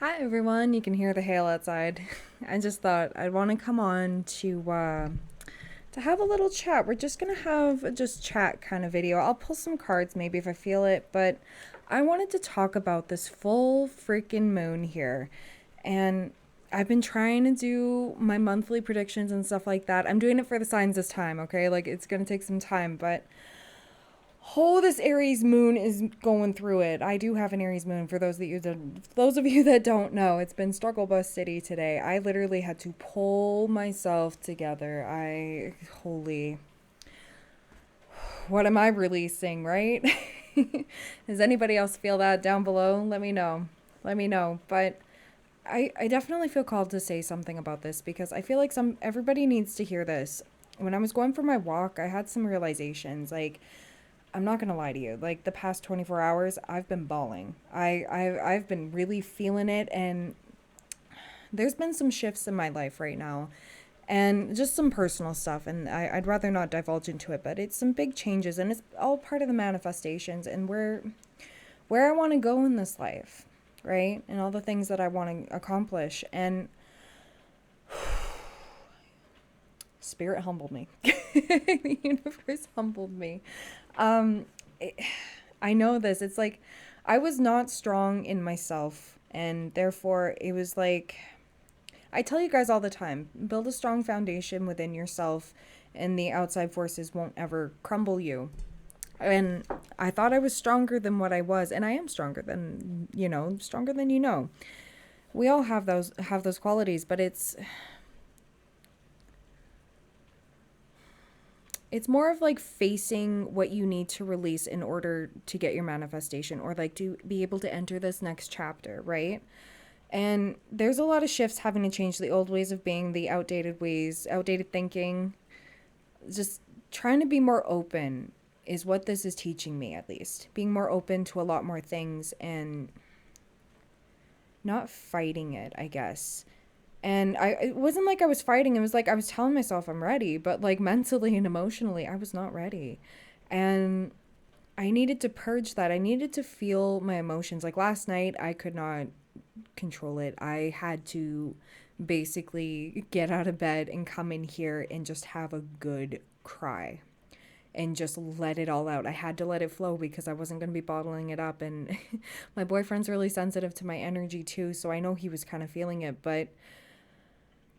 Hi everyone, you can hear the hail outside. I just thought I'd want to come on to have a little chat. We're just gonna have a just chat kind of video. I'll pull some cards maybe if I feel it, but I wanted to talk about this full freaking moon here. And I've been trying to do my monthly predictions and stuff like that. I'm doing it for the signs this time, okay? Like it's gonna take some time, but oh, this Aries moon is going through it. I do have an Aries moon. For those of you that don't know, it's been struggle bus city today. I literally had to pull myself together. Holy, what am I releasing, right? Does anybody else feel that down below? Let me know. Let me know. But I definitely feel called to say something about this because I feel like everybody needs to hear this. When I was going for my walk, I had some realizations. Like, I'm not gonna lie to you. Like the past 24 hours, I've been bawling. I've been really feeling it, and there's been some shifts in my life right now, and just some personal stuff. And I'd rather not divulge into it, but it's some big changes, and it's all part of the manifestations and where I want to go in this life, right? And all the things that I want to accomplish. And spirit humbled me. The universe humbled me. Um, it, I know this. It's like I was not strong in myself, and therefore it was like I tell you guys all the time, build a strong foundation within yourself, and the outside forces won't ever crumble you. And I thought I was stronger than what I was, and I am stronger than stronger than you know. We all have those qualities, but it's more of like facing what you need to release in order to get your manifestation or like to be able to enter this next chapter, right? And there's a lot of shifts having to change the old ways of being, the outdated ways, outdated thinking. Just trying to be more open is what this is teaching me, at least. Being more open to a lot more things and not fighting it, I guess. And it wasn't like I was fighting. It was like I was telling myself I'm ready, but like mentally and emotionally, I was not ready. And I needed to purge that. I needed to feel my emotions. Like last night, I could not control it. I had to basically get out of bed and come in here and just have a good cry and just let it all out. I had to let it flow because I wasn't going to be bottling it up. And my boyfriend's really sensitive to my energy too, so I know he was kind of feeling it, but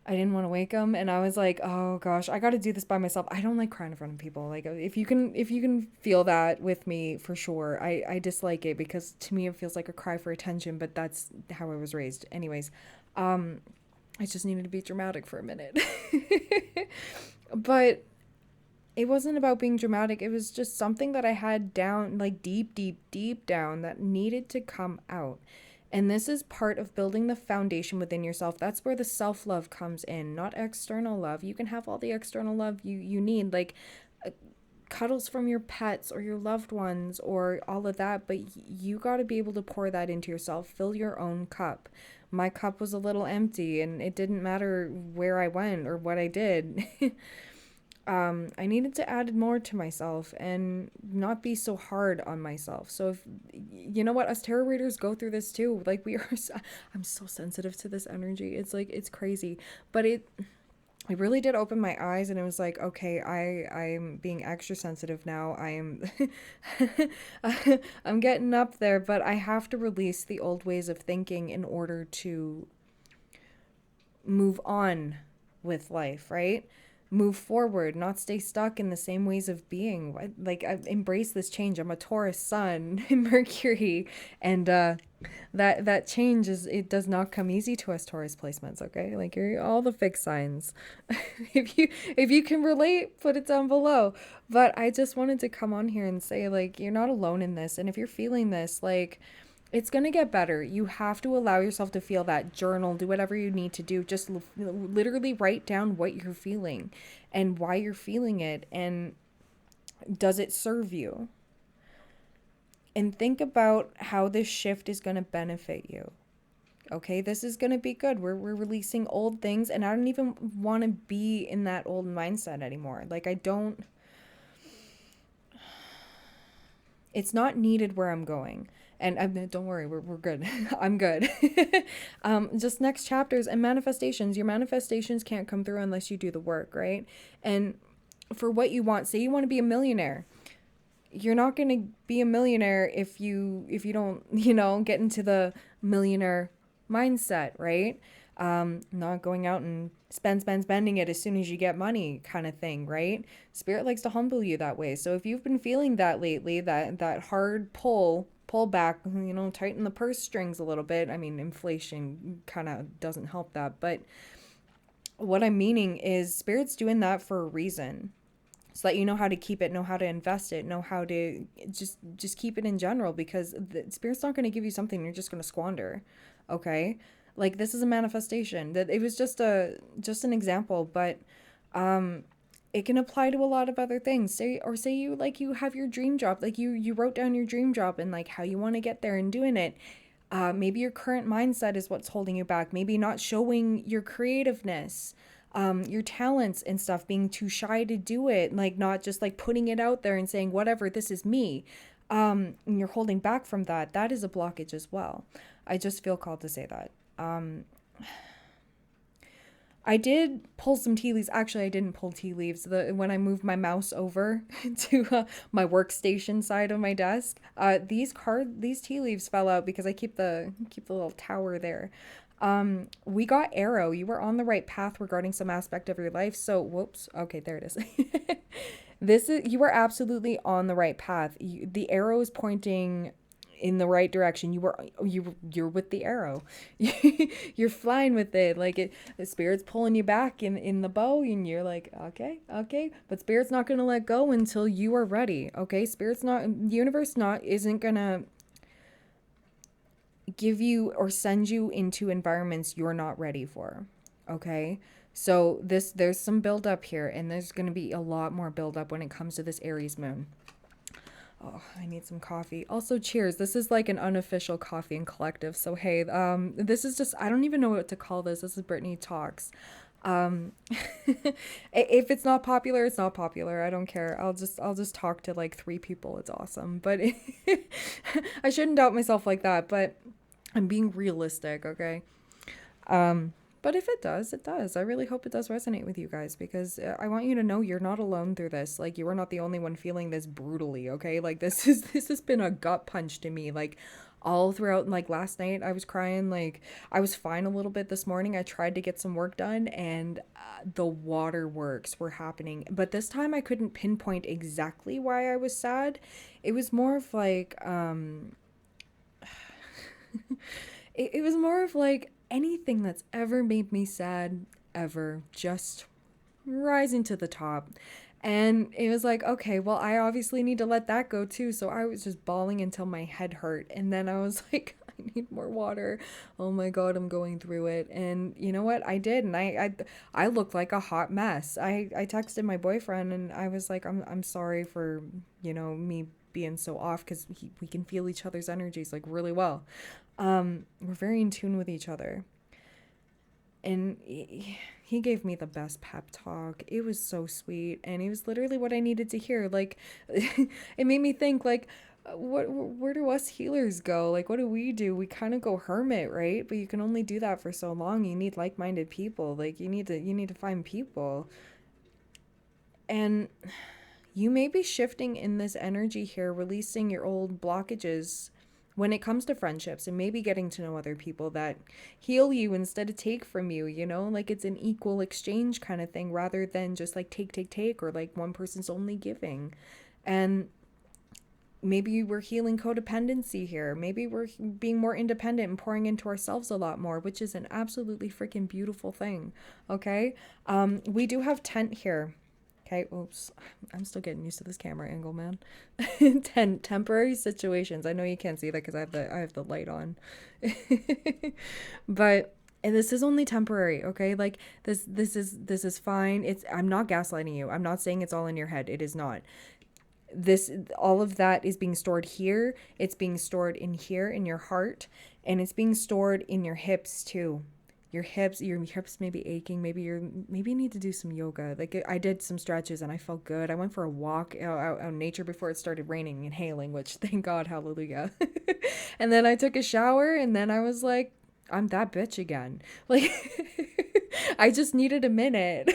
I didn't want to wake him, and I was like, "Oh gosh, I got to do this by myself." I don't like crying in front of people. Like if you can feel that with me for sure. I dislike it because to me it feels like a cry for attention, but that's how I was raised. Anyways, um I just needed to be dramatic for a minute. But it wasn't about being dramatic. It was just something that I had down, like deep, deep, deep down, that needed to come out. And this is part of building the foundation within yourself. That's where the self love comes in, not external love. You can have all the external love you need, like cuddles from your pets or your loved ones or all of that, but you got to be able to pour that into yourself. Fill your own cup. My cup was a little empty, and it didn't matter where I went or what I did. I needed to add more to myself and not be so hard on myself. So if you know what, us tarot readers go through this too. Like we are, I'm so sensitive to this energy. It's like it's crazy, but it really did open my eyes, and it was like, okay, I'm being extra sensitive now. I am I'm getting up there, but I have to release the old ways of thinking in order to move on with life, right? Move forward, not stay stuck in the same ways of being. Like I embrace this change. I'm a Taurus sun in Mercury, and that change is it does not come easy to us Taurus placements. Okay, like you're all the fixed signs. If you can relate, put it down below. But I just wanted to come on here and say like you're not alone in this, and if you're feeling this, like it's going to get better. You have to allow yourself to feel that. Journal, do whatever you need to do. Just literally write down what you're feeling and why you're feeling it, and does it serve you? And think about how this shift is going to benefit you. Okay, this is going to be good. We're releasing old things, and I don't even want to be in that old mindset anymore. Like, I don't, it's not needed where I'm going. And don't worry, we're good. I'm good. Just next chapters and manifestations. Your manifestations can't come through unless you do the work, right? And for what you want, say you want to be a millionaire, you're not going to be a millionaire if you don't, get into the millionaire mindset, right? Not going out and spending it as soon as you get money kind of thing, right? Spirit likes to humble you that way. So if you've been feeling that lately, that hard pull back, tighten the purse strings a little bit. I mean, inflation kind of doesn't help that, but what I'm meaning is Spirit's doing that for a reason, so that you know how to keep it, know how to invest it, know how to just keep it in general, because the Spirit's not going to give you something you're just going to squander. Okay, like this is a manifestation. That it was just an example, but it can apply to a lot of other things. Say you have your dream job, like you wrote down your dream job and like how you want to get there and doing it. Maybe your current mindset is what's holding you back. Maybe not showing your creativeness, your talents and stuff, being too shy to do it, like not just like putting it out there and saying, whatever, this is me. And you're holding back from that. That is a blockage as well. I just feel called to say that. I did pull some tea leaves. Actually, I didn't pull tea leaves. When I moved my mouse over to my workstation side of my desk, these tea leaves fell out because I keep the little tower there. We got arrow. You were on the right path regarding some aspect of your life. So, whoops. Okay, there it is. You were absolutely on the right path. The arrow is pointing in the right direction. You're with the arrow. You're flying with it. Like the Spirit's pulling you back in the bow, and you're like, okay. But Spirit's not gonna let go until you are ready. Okay, the universe isn't gonna give you or send you into environments you're not ready for. Okay. So there's some build up here, and there's going to be a lot more build up when it comes to this Aries moon. Oh, I need some coffee. Also, cheers. This is like an unofficial coffee and collective. So hey, this is just, I don't even know what to call this. This is Brittany Talks. If it's not popular, it's not popular. I don't care. I'll just talk to like 3 people. It's awesome. But I shouldn't doubt myself like that, but I'm being realistic, okay? But if it does, it does. I really hope it does resonate with you guys, because I want you to know you're not alone through this. Like, you are not the only one feeling this brutally, okay? Like, this has been a gut punch to me. Like, all throughout, like, last night I was crying. Like, I was fine a little bit this morning. I tried to get some work done, and the waterworks were happening. But this time I couldn't pinpoint exactly why I was sad. It was more of like, it was more of like anything that's ever made me sad ever just rising to the top. And it was like, okay, well, I obviously need to let that go too. So I was just bawling until my head hurt. And then I was like, I need more water. Oh my God, I'm going through it. And you know what? I did. And I looked like a hot mess. I texted my boyfriend and I was like, I'm sorry for, me being so off, because we can feel each other's energies like really well. We're very in tune with each other. And he gave me the best pep talk. It was so sweet. And it was literally what I needed to hear. Like, it made me think, like, where do us healers go? Like, what do? We kind of go hermit, right? But you can only do that for so long. You need like-minded people. Like, you need to find people. And you may be shifting in this energy here, releasing your old blockages when it comes to friendships, and maybe getting to know other people that heal you instead of take from you, like it's an equal exchange kind of thing, rather than just like take, or like one person's only giving. And maybe we're healing codependency here. Maybe we're being more independent and pouring into ourselves a lot more, which is an absolutely freaking beautiful thing. Okay. We do have tent here. Okay, oops, I'm still getting used to this camera angle, man. Temporary situations. I know you can't see that because I have the light on. But and this is only temporary, okay? Like this is fine. I'm not gaslighting you. I'm not saying it's all in your head. It is not. All of that is being stored here. It's being stored in here in your heart, and it's being stored in your hips too. your hips may be aching. Maybe you need to do some yoga. Like I did some stretches and I felt good. I went for a walk out in nature before it started raining and hailing, which thank God, hallelujah. And then I took a shower and then I was like, I'm that bitch again. Like I just needed a minute.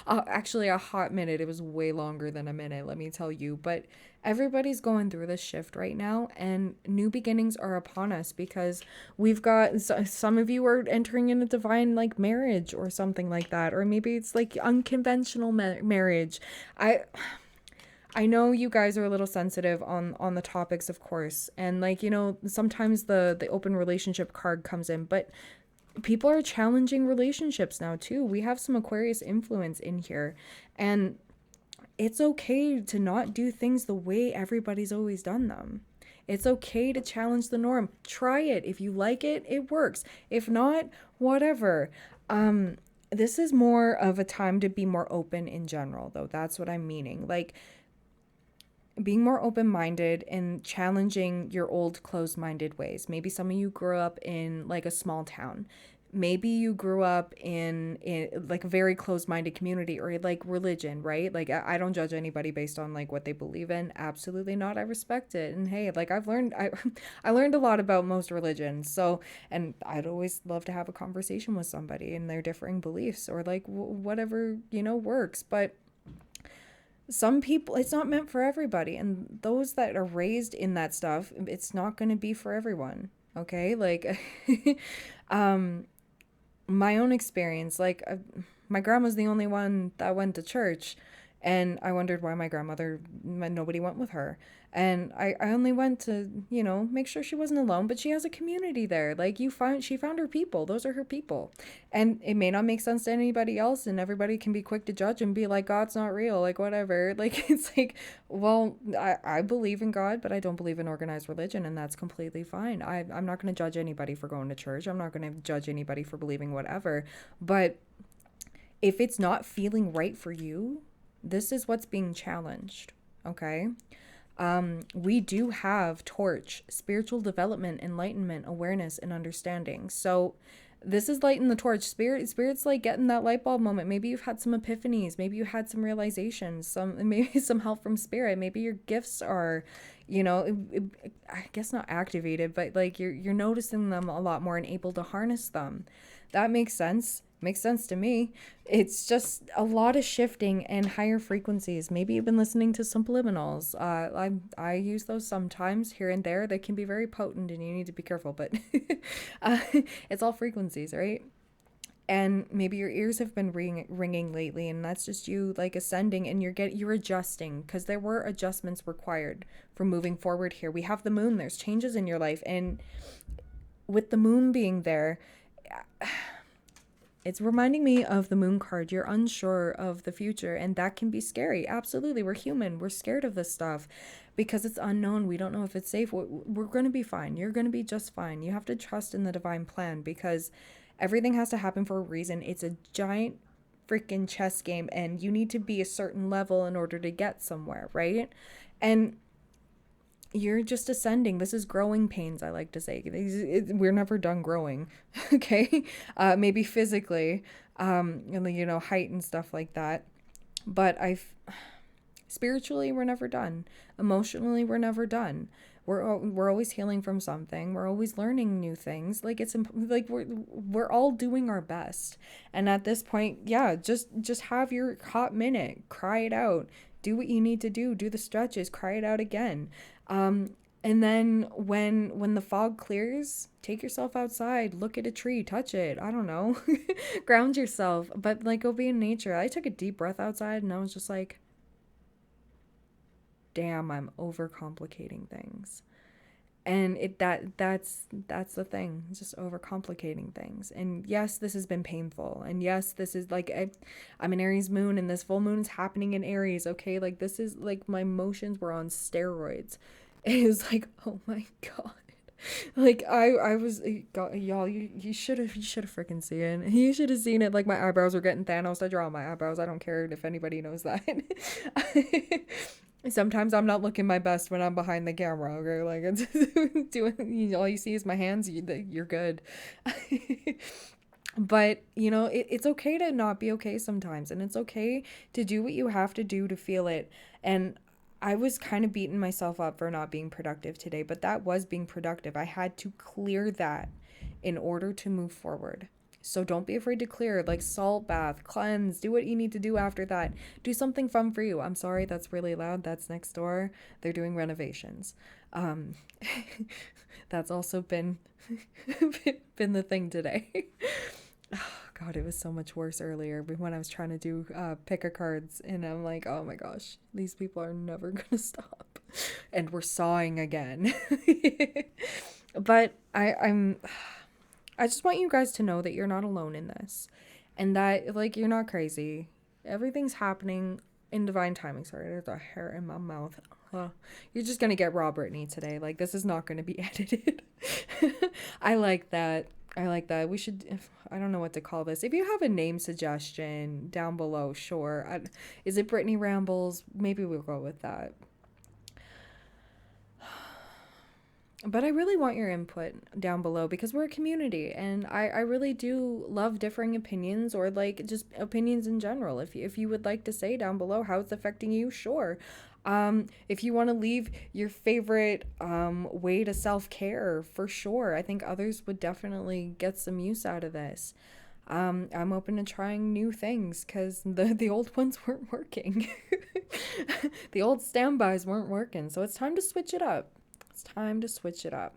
Actually, a hot minute. It was way longer than a minute, let me tell you. But everybody's going through this shift right now, and new beginnings are upon us because we've got some of you are entering in a divine like marriage or something like that, or maybe it's like unconventional marriage. I know you guys are a little sensitive on the topics, of course, and like sometimes the open relationship card comes in, but people are challenging relationships now too. We have some Aquarius influence in here, and it's okay to not do things the way everybody's always done them. It's okay to challenge the norm. Try it. If you like it, it works. If not, whatever. This is more of a time to be more open in general, though. That's what I'm meaning. Like, being more open-minded and challenging your old closed-minded ways. Maybe some of you grew up in like a small town. Maybe you grew up in like a very closed-minded community or like religion, right? Like I don't judge anybody based on like what they believe in. Absolutely not. I respect it. And hey, like I learned a lot about most religions. So, and I'd always love to have a conversation with somebody and their differing beliefs or like whatever, works. But some people, it's not meant for everybody, and those that are raised in that stuff, it's not going to be for everyone. Okay, like my own experience, like my grandma's the only one that went to church, and I wondered why my grandmother, nobody went with her. And I only went to, make sure she wasn't alone, but she has a community there. Like she found her people. Those are her people. And it may not make sense to anybody else, and everybody can be quick to judge and be like, God's not real, like whatever. Like it's like, well, I believe in God, but I don't believe in organized religion, and that's completely fine. I'm not going to judge anybody for going to church. I'm not going to judge anybody for believing whatever. But if it's not feeling right for you, this is what's being challenged, okay? We do have torch, spiritual development, enlightenment, awareness, and understanding. So this is lighting the torch. Spirit's like getting that light bulb moment. Maybe you've had some epiphanies. Maybe you had some realizations. Maybe some help from spirit. Maybe your gifts are, I guess not activated, but like you're noticing them a lot more and able to harness them. That makes sense. Makes sense to me. It's just a lot of shifting and higher frequencies. Maybe you've been listening to some subliminals. I use those sometimes here and there. They can be very potent, and you need to be careful. But it's all frequencies, right? And maybe your ears have been ringing lately, and that's just you like ascending, and you're adjusting because there were adjustments required for moving forward here. We have the moon. There's changes in your life, and with the moon being there. It's reminding me of the moon card. You're unsure of the future, and that can be scary. Absolutely. We're human. We're scared of this stuff because it's unknown. We don't know if it's safe. We're going to be fine. You're going to be just fine. You have to trust in the divine plan because everything has to happen for a reason. It's a giant freaking chess game, and you need to be a certain level in order to get somewhere, right? And you're just ascending. This is growing pains, I like to say. We're never done growing, okay? Maybe physically, height and stuff like that. But spiritually, we're never done. Emotionally, we're never done. We're always healing from something. We're always learning new things. Like like we're all doing our best. And at this point, yeah, just have your hot minute. Cry it out. Do what you need to do. Do the stretches. Cry it out again. And then when the fog clears, take yourself outside, look at a tree, touch it. I don't know, ground yourself, but like go be in nature. I took a deep breath outside and I was just like, damn, I'm overcomplicating things. And that's the thing, just overcomplicating things. And yes, this has been painful. And yes, this is like, I'm an Aries moon, and this full moon is happening in Aries. Okay. Like this is like my emotions were on steroids. It was like, oh my God. Like I was, God, y'all, you should have freaking seen it. You should have seen it. Like my eyebrows were getting Thanos. I draw my eyebrows. I don't care if anybody knows that. Sometimes I'm not looking my best when I'm behind the camera. Okay, like it's doing. All you see is my hands. You're good. But, you know, it's okay to not be okay sometimes. And it's okay to do what you have to do to feel it. And I was kind of beating myself up for not being productive today, but that was being productive. I had to clear that in order to move forward. So don't be afraid to clear, like salt bath, cleanse, do what you need to do after that. Do something fun for you. I'm sorry, that's really loud. That's next door. They're doing renovations. Um, that's also been been the thing today. Oh, God, it was so much worse earlier when I was trying to do pick a cards, and I'm like, oh my gosh, these people are never gonna stop, and we're sawing again. But I just want you guys to know that you're not alone in this, and that like you're not crazy. Everything's happening in divine timing. Sorry, there's a hair in my mouth. You're just gonna get raw Brittany today. Like this is not gonna be edited. I like that. I like that. We should. I don't know what to call this. If you have a name suggestion down below, sure. Is it Brittany Rambles? Maybe we'll go with that. But I really want your input down below because we're a community and I really do love differing opinions or like just opinions in general. If you would like to say down below how it's affecting you, sure. If you want to leave your favorite way to self-care, for sure. I think others would definitely get some use out of this. I'm open to trying new things because the old ones weren't working. The old standbys weren't working, so it's time to switch it up. It's time to switch it up.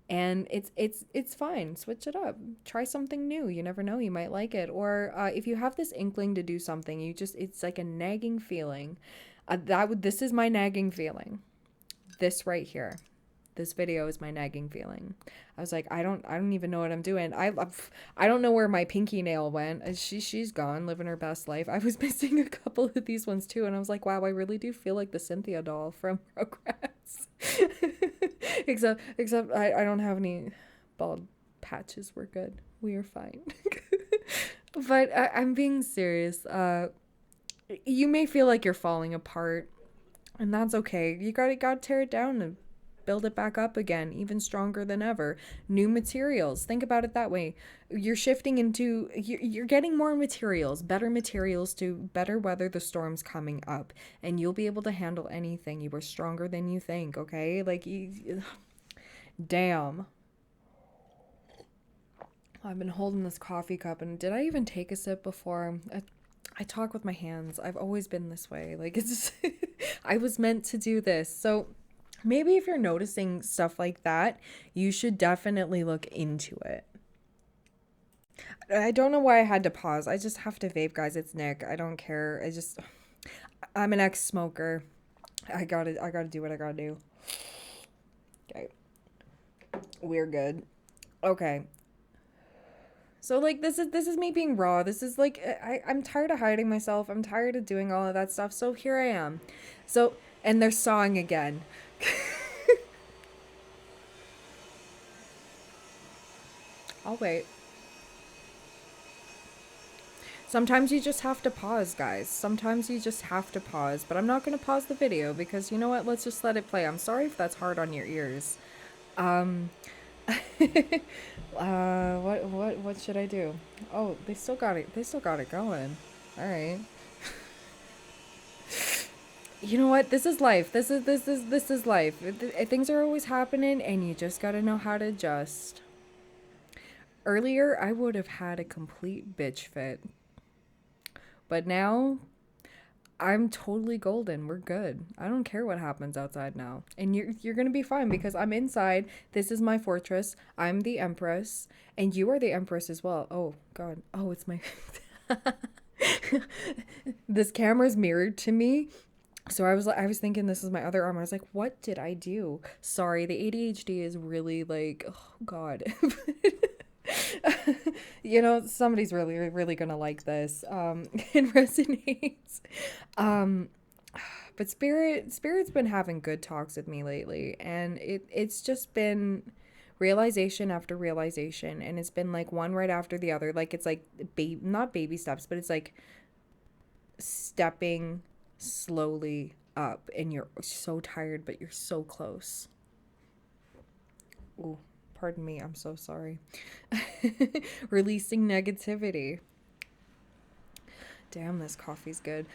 And it's fine. Switch it up. Try something new. You never know. You might like it. Or if you have this inkling to do something, it's like a nagging feeling. This is my nagging feeling. This right here. This video is my nagging feeling. I was like, I don't even know what I'm doing. I don't know where my pinky nail went. She's gone, living her best life. I was missing a couple of these ones too, and I was like, wow, I really do feel like the Cynthia doll from Rugrats. except I don't have any bald patches. We're good. We are fine. But I'm being serious. You may feel like you're falling apart, and that's okay. You gotta tear it down and build it back up again, even stronger than ever. New materials. Think about it that way. You're shifting into, you're getting more materials, better materials to better weather the storms coming up, and you'll be able to handle anything. You are stronger than you think, okay? Like, damn. I've been holding this coffee cup, and did I even take a sip before? I talk with my hands. I've always been this way. Like, it's I was meant to do this. So, maybe if you're noticing stuff like that, you should definitely look into it. I don't know why I had to pause. I just have to vape, guys. It's Nick. I don't care. I'm an ex-smoker. I gotta do what I gotta do. Okay. We're good. Okay. So like this is me being raw. This is like I'm tired of hiding myself. I'm tired of doing all of that stuff. So here I am. So and they're sawing again. I'll wait. Sometimes you just have to pause, guys. Sometimes you just have to pause. But I'm not going to pause the video because you know what? Let's just let it play. I'm sorry if that's hard on your ears. Um, what should I do? Oh, they still got it. They still got it going. All right. You know what? This is life. This is life. Things are always happening, and you just gotta know how to adjust. Earlier, I would have had a complete bitch fit, but now I'm totally golden. We're good. I don't care what happens outside now. And you're going to be fine because I'm inside. This is my fortress. I'm the empress and you are the empress as well. Oh god. Oh, it's my This camera's mirrored to me. So I was thinking this is my other arm. I was like, "What did I do?" Sorry, the ADHD is really like, oh god. You know, somebody's really gonna like this. It resonates. Um, but spirit's been having good talks with me lately, and it's just been realization after realization, and it's been like one right after the other. Like it's like not baby steps, but it's like stepping slowly up, and you're so tired, but you're so close. Ooh. Pardon me, I'm so sorry. Releasing negativity. Damn, this coffee's good.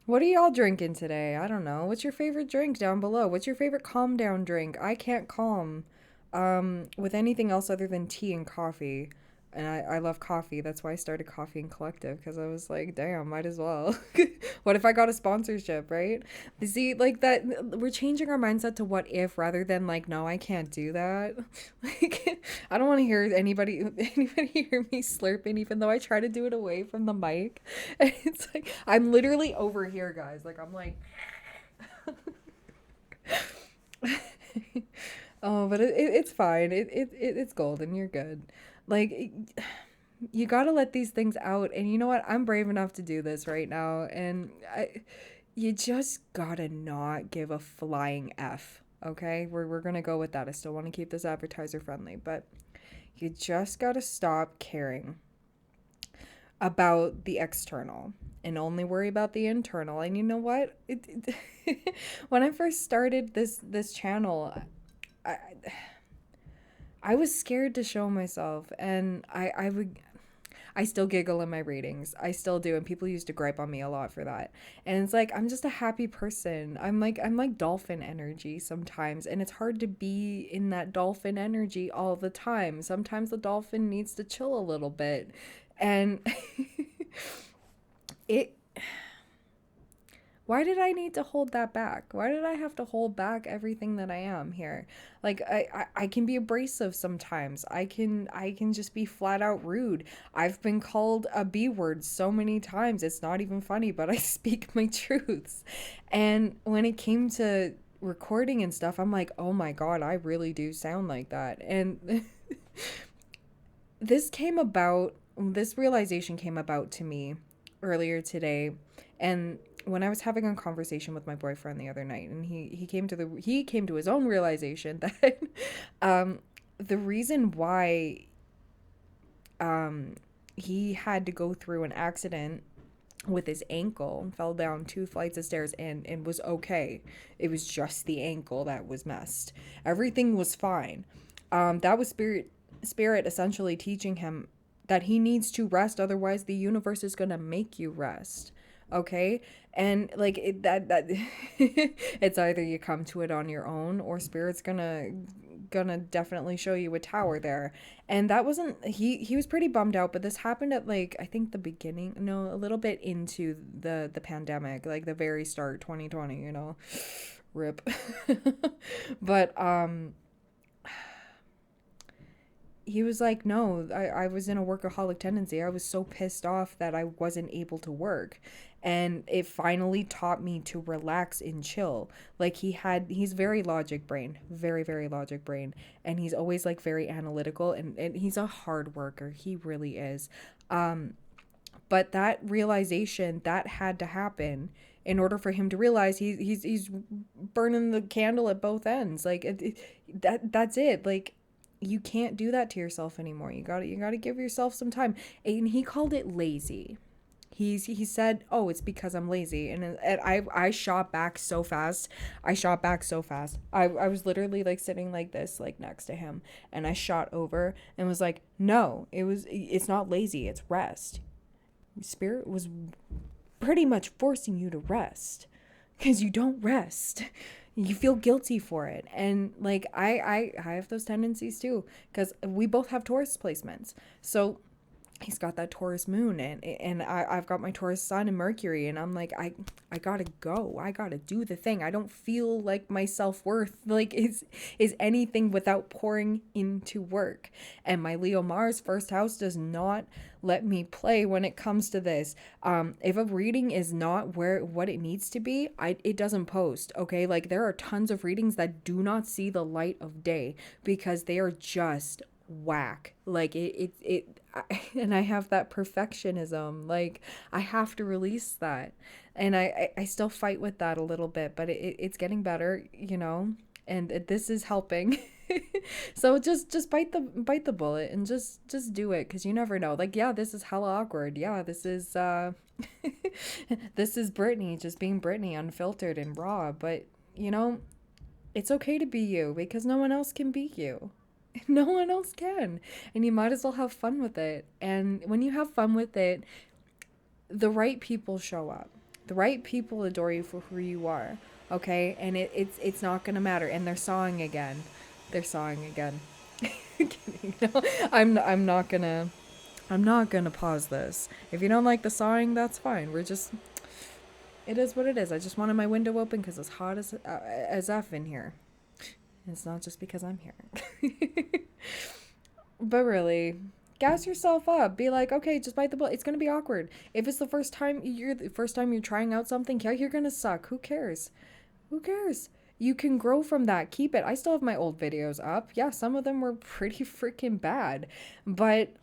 What are y'all drinking today? I don't know. What's your favorite drink down below? What's your favorite calm down drink? I can't calm with anything else other than tea and coffee. And I love coffee. That's why I started Coffee and Collective, because I was like, damn, might as well. What if I got a sponsorship, right? You see, like that, we're changing our mindset to what if rather than like, no, I can't do that. Like, I don't want to hear anybody hear me slurping, even though I try to do it away from the mic. And it's like, I'm literally over here, guys. Like, I'm like, oh, but it's fine. It's golden. You're good. Like, you gotta let these things out. And you know what? I'm brave enough to do this right now. And you just gotta not give a flying F. Okay? We're gonna go with that. I still want to keep this advertiser friendly, but you just gotta stop caring about the external and only worry about the internal. And you know what? When I first started this channel, I I was scared to show myself, and I still giggle in my readings. I still do, and people used to gripe on me a lot for that. And it's like I'm just a happy person. I'm like dolphin energy sometimes, and it's hard to be in that dolphin energy all the time. Sometimes the dolphin needs to chill a little bit. And it why did I need to hold that back? Why did I have to hold back everything that I am here? Like I can be abrasive sometimes. I can just be flat out rude. I've been called a B word so many times. It's not even funny, but I speak my truths. And when it came to recording and stuff, I'm like, "Oh my God, I really do sound like that." And this realization came about to me earlier today, and when I was having a conversation with my boyfriend the other night, and he came to his own realization that the reason why he had to go through an accident with his ankle, fell down 2 flights of stairs, and was okay. It was just the ankle that was messed. Everything was fine. That was spirit essentially teaching him that he needs to rest, otherwise the universe is gonna make you rest. Okay? And like that it's either you come to it on your own, or spirit's gonna definitely show you a tower there. And that wasn't he was pretty bummed out, but this happened at like I think the beginning, no, a little bit into the pandemic, like the very start, 2020, rip. But he was like, no, I was in a workaholic tendency. I was so pissed off that I wasn't able to work. And it finally taught me to relax and chill. Like he's very logic brain, very, very logic brain. And he's always like very analytical, and he's a hard worker. He really is. But that realization, that had to happen in order for him to realize he's burning the candle at both ends. Like that's it. Like, you can't do that to yourself anymore. You gotta give yourself some time. And he called it lazy. He said, "Oh, it's because I'm lazy," and I shot back so fast. I was literally like sitting like this, like next to him, and I shot over and was like, "No, it's not lazy. It's rest. Spirit was pretty much forcing you to rest, because you don't rest." You feel guilty for it. And like I have those tendencies too, because we both have Taurus placements. So he's got that Taurus moon, and I've got my Taurus sun and Mercury, and I'm like, I gotta go. I gotta do the thing. I don't feel like my self-worth like is anything without pouring into work. And my Leo Mars first house does not let me play when it comes to this. If a reading is not what it needs to be, it doesn't post. Okay, like there are tons of readings that do not see the light of day because they are just whack. Like and I have that perfectionism. Like I have to release that, and I still fight with that a little bit, but it's getting better, and this is helping. So just bite the bullet and just do it, because you never know. Like, yeah, this is hella awkward. Yeah, this is this is Brittany just being Brittany, unfiltered and raw, but It's okay to be you because no one else can be you. No one else can. And you might as well have fun with it. And when you have fun with it, the right people show up. The right people adore you for who you are. Okay? And it's not gonna matter. And they're sawing again. They're sawing again. Kidding. No, I'm not gonna pause this. If you don't like the sawing, that's fine. It is what it is. I just wanted my window open because it's hot as F in here. And it's not just because I'm here. But really, gas yourself up. Be like, okay, just bite the bullet. It's gonna be awkward. If it's the first time you're trying out something, yeah, you're gonna suck. Who cares? Who cares? You can grow from that. Keep it. I still have my old videos up. Yeah, some of them were pretty freaking bad, but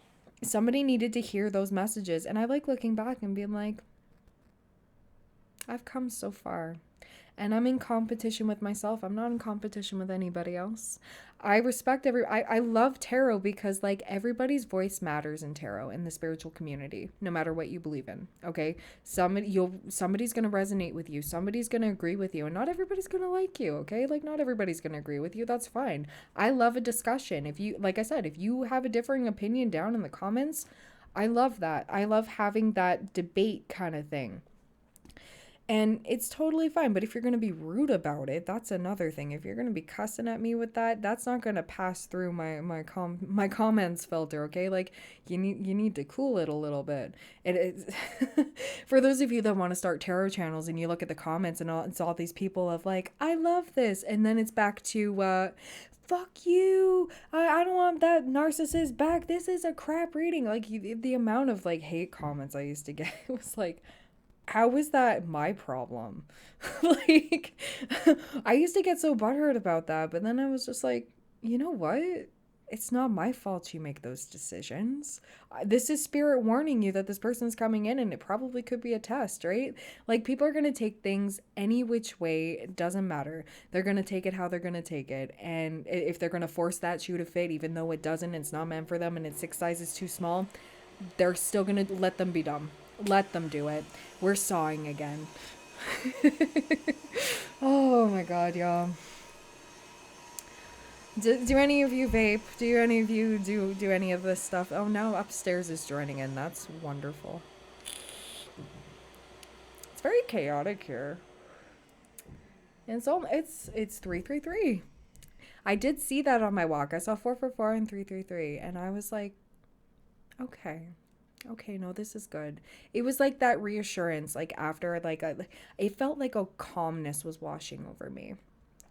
somebody needed to hear those messages. And I like looking back and being like, I've come so far. And I'm in competition with myself. I'm not in competition with anybody else. I love tarot because like everybody's voice matters in tarot in the spiritual community, no matter what you believe in. Okay? Somebody's gonna resonate with you, somebody's gonna agree with you, and not everybody's gonna like you, okay? Like not everybody's gonna agree with you. That's fine. I love a discussion. If you like I said, if you have a differing opinion down in the comments, I love that. I love having that debate kind of thing. And it's totally fine. But if you're going to be rude about it, that's another thing. If you're going to be cussing at me with that, that's not going to pass through my comments filter, okay? Like you need to cool it a little bit. It is for those of you that want to start tarot channels and you look at the comments and it's all these people of like, I love this. And then it's back to fuck you. I don't want that narcissist back. This is a crap reading. Like the amount of like hate comments I used to get, it was like, how is that my problem? Like, I used to get so butthurt about that, but then I was just like, you know what? It's not my fault you make those decisions. This is spirit warning you that this person's coming in and it probably could be a test, right? Like, people are going to take things any which way. It doesn't matter. They're going to take it how they're going to take it. And if they're going to force that shoe to fit, even though it doesn't, it's not meant for them and it's 6 sizes too small, they're still going to let them be dumb. Let them do it. We're sawing again. Oh my god, y'all. Do any of you vape? Do any of you do any of this stuff? Oh, now upstairs is joining in. That's wonderful. It's very chaotic here. And it's 333. I did see that on my walk. I saw 444 and 333 and I was like, okay. Okay, no, this is good. It was like that reassurance, like after, it felt like a calmness was washing over me.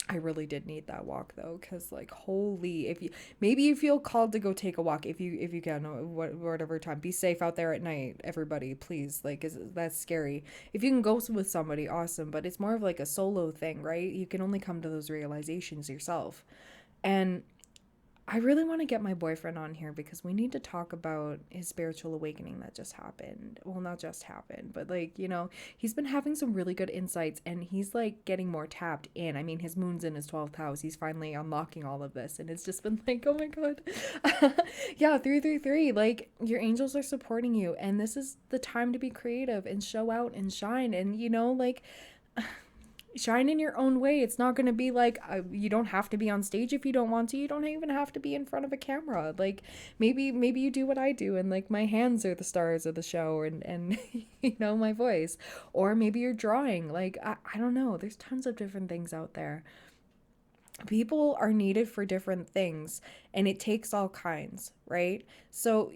I really did need that walk though, because like, holy, if you maybe you feel called to go take a walk, if you can, whatever time, be safe out there at night, everybody, please. Like, that's scary. If you can go with somebody, awesome, but it's more of like a solo thing, right? You can only come to those realizations yourself, and I really want to get my boyfriend on here because we need to talk about his spiritual awakening that just happened. Well, not just happened, but like, he's been having some really good insights and he's like getting more tapped in. I mean, his moon's in his 12th house. He's finally unlocking all of this and it's just been like, oh my God. Yeah, 333. Like, your angels are supporting you and this is the time to be creative and show out and shine. And, like, shine in your own way. It's not going to be like you don't have to be on stage if you don't want to. You don't even have to be in front of a camera. Like, maybe you do what I do and like my hands are the stars of the show and my voice, or maybe you're drawing. Like, I don't know, there's tons of different things out there. People are needed for different things and it takes all kinds, right? So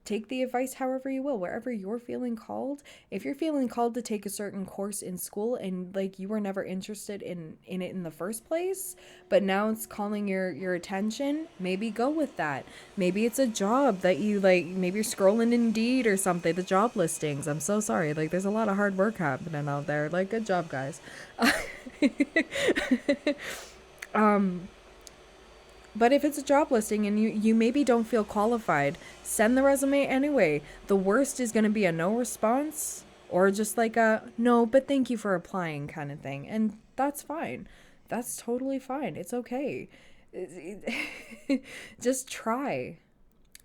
take the advice however you will, wherever you're feeling called. If you're feeling called to take a certain course in school and like you were never interested in it in the first place, but now it's calling your attention, maybe go with that. Maybe it's a job that you like, maybe you're scrolling Indeed or something, the job listings. I'm so sorry, like there's a lot of hard work happening out there. Like, good job, guys. But if it's a job listing and you maybe don't feel qualified, send the resume anyway. The worst is going to be a no response or just like a no, but thank you for applying kind of thing. And that's fine. That's totally fine. It's okay. Just try.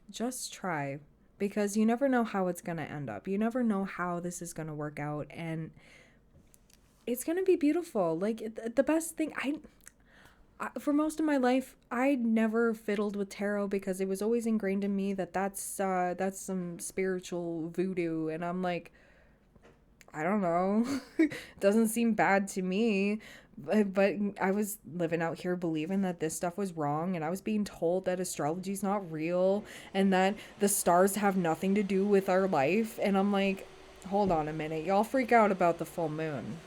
Just try. Because you never know how it's going to end up. You never know how this is going to work out. And it's going to be beautiful. Like, the best thing, For most of my life, I never fiddled with tarot because it was always ingrained in me that that's some spiritual voodoo, and I'm like, I don't know. Doesn't seem bad to me. But I was living out here believing that this stuff was wrong, and I was being told that astrology's not real and that the stars have nothing to do with our life. And I'm like, hold on a minute. Y'all freak out about the full moon.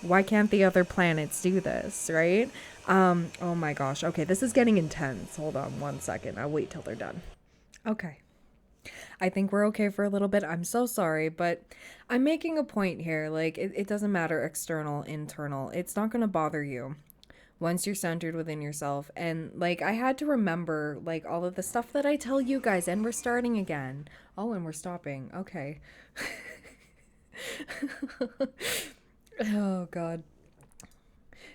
Why can't the other planets do this, right? Oh my gosh. Okay, this is getting intense. Hold on one second. I'll wait till they're done. Okay. I think we're okay for a little bit. I'm so sorry, but I'm making a point here. Like, it doesn't matter external, internal. It's not going to bother you once you're centered within yourself. And, like, I had to remember, like, all of the stuff that I tell you guys, and we're starting again. Oh, and we're stopping. Okay. Oh, God.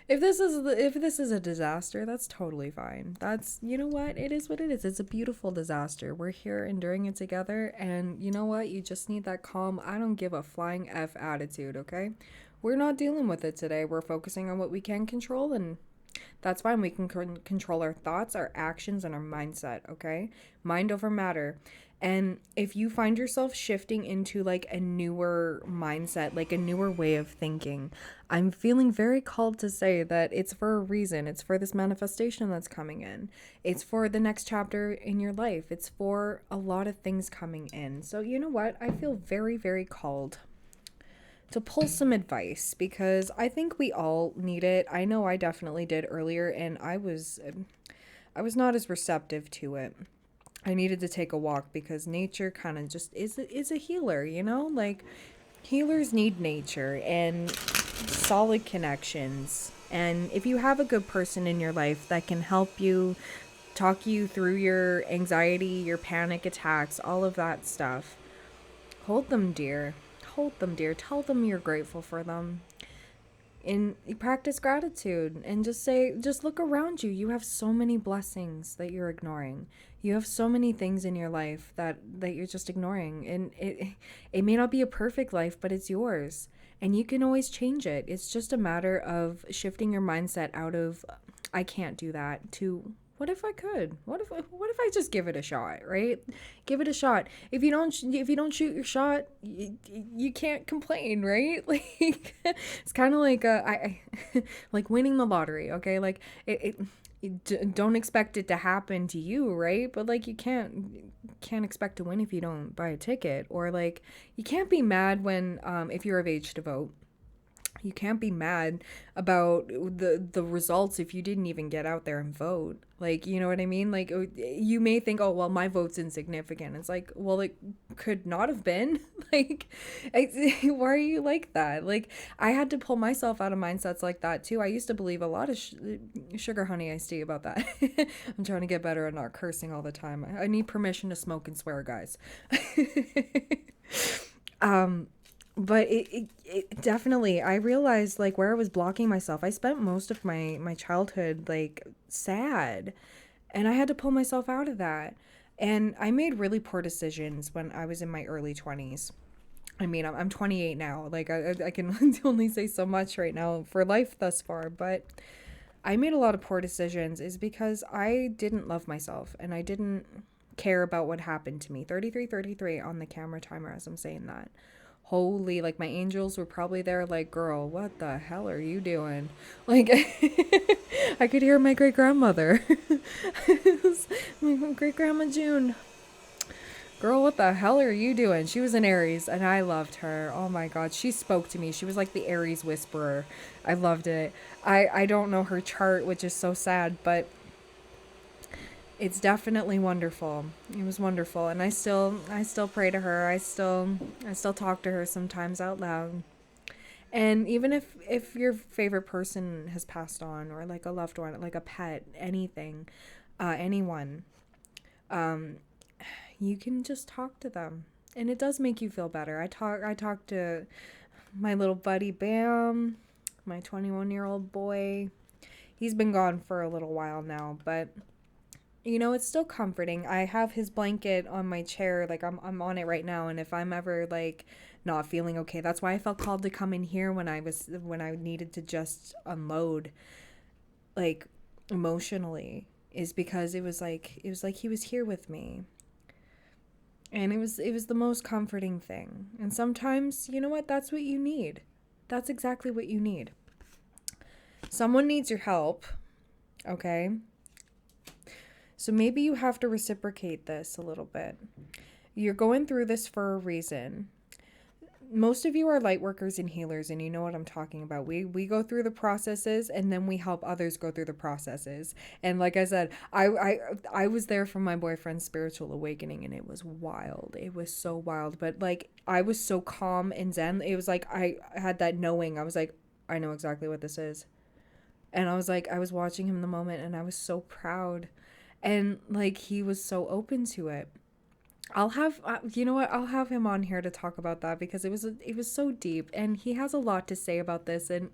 If this is a disaster, that's totally fine. That's, you know what? It is what it is. It's a beautiful disaster. We're here enduring it together, and you know what? You just need that calm, I don't give a flying F attitude, okay? We're not dealing with it today. We're focusing on what we can control, and that's fine. We can control our thoughts, our actions, and our mindset, okay? Mind over matter. And if you find yourself shifting into like a newer mindset, like a newer way of thinking, I'm feeling very called to say that it's for a reason. It's for this manifestation that's coming in. It's for the next chapter in your life. It's for a lot of things coming in. So, you know what? I feel very, very called to pull some advice because I think we all need it. I know I definitely did earlier, and I was not as receptive to it. I needed to take a walk because nature kind of just is a healer, you know? Like, healers need nature and solid connections. And if you have a good person in your life that can help you, talk you through your anxiety, your panic attacks, all of that stuff, hold them dear. Hold them dear. Tell them you're grateful for them. And practice gratitude and just look around you. You have so many blessings that you're ignoring. You have so many things in your life that you're just ignoring, and it may not be a perfect life, but it's yours, and you can always change it. It's just a matter of shifting your mindset out of I can't do that to what if I could? What if I just give it a shot, right? Give it a shot. If you don't shoot your shot, you can't complain, right? Like it's kind of like like winning the lottery, okay? Like don't expect it to happen to you, right? But like you can't expect to win if you don't buy a ticket, or like you can't be mad when if you're of age to vote. You can't be mad about the results if you didn't even get out there and vote. Like, you know what I mean? Like, you may think, oh, well, my vote's insignificant. It's like, well, it could not have been. Like, why are you like that? Like, I had to pull myself out of mindsets like that, too. I used to believe a lot of sugar honey iced tea about that. I'm trying to get better at not cursing all the time. I need permission to smoke and swear, guys. um, but it definitely, I realized like where I was blocking myself. I spent most of my childhood like sad, and I had to pull myself out of that. And I made really poor decisions when I was in my early 20s. I mean, I'm 28 now. Like I can only say so much right now for life thus far, but I made a lot of poor decisions is because I didn't love myself and I didn't care about what happened to me. 33 on the camera timer as I'm saying that. Holy, like my angels were probably there like, girl, what the hell are you doing? Like I could hear my great grandmother. My great grandma June. Girl, what the hell are you doing? She was an Aries and I loved her. Oh my god, she spoke to me. She was like the Aries whisperer. I loved it. I don't know her chart, which is so sad, but it's definitely wonderful. It was wonderful, and I still pray to her. I still talk to her sometimes out loud. And even if your favorite person has passed on, or like a loved one, like a pet, anything, anyone, um, you can just talk to them, and it does make you feel better. I talk to my little buddy Bam, my 21-year-old boy. He's been gone for a little while now, but it's still comforting. I have his blanket on my chair, like I'm on it right now, and if I'm ever like not feeling okay, that's why I felt called to come in here when I needed to just unload, like, emotionally, is because it was like he was here with me. And it was the most comforting thing. And sometimes, you know what? That's what you need. That's exactly what you need. Someone needs your help, okay? So maybe you have to reciprocate this a little bit. You're going through this for a reason. Most of you are light workers and healers, and you know what I'm talking about. We go through the processes, and then we help others go through the processes. And like I said, I was there for my boyfriend's spiritual awakening, and it was wild. It was so wild. But like, I was so calm and zen. It was like I had that knowing. I was like, I know exactly what this is. And I was like, I was watching him in the moment, and I was so proud. And like, he was so open to it. I'll have you know what? I'll have him on here to talk about that, because it was so deep, and he has a lot to say about this, and